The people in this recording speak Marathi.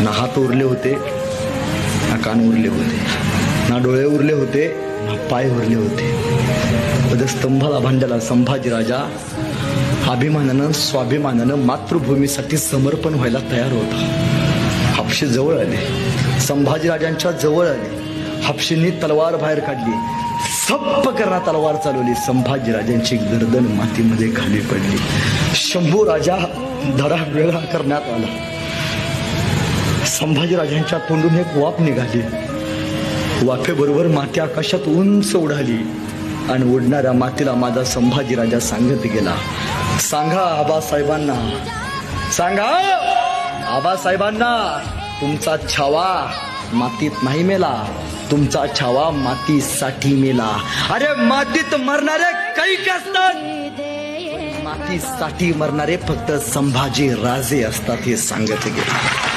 ना हात उरले होते, ना कान उरले होते, ना डोळे उरले होते, ना पाय उरले होते. स्तंभाला भांडला संभाजी राजा अभिमानानं स्वाभिमानानं मातृभूमीसाठी समर्पण व्हायला तयार होता. हापशे जवळ आले, संभाजीराजांच्या जवळ आले. हापशेंनी तलवार बाहेर काढली, सप्प करणा तलवार चालवली. संभाजीराजांची गर्दन मातीमध्ये खाली पडली. शंभू राजा धडा वेगळा करण्यात आला. संभाजीराजांच्या तोंडून एक वाफ निघाली. वाफेबरोबर माती आकाशात उंच उडाली आणि उडणाऱ्या मातीला माझा संभाजीराजा सांगत गेला, सांगा आबासाहेबांना, सांगा आबासाहेबांना, तुमचा छावा मातीत नाही मेला, तुमचा छावा मातीसाठी मेला. अरे मातीत मरणारे कैक असतात, मातीसाठी मरणारे फक्त संभाजी राजे असतात, हे सांगत गेले.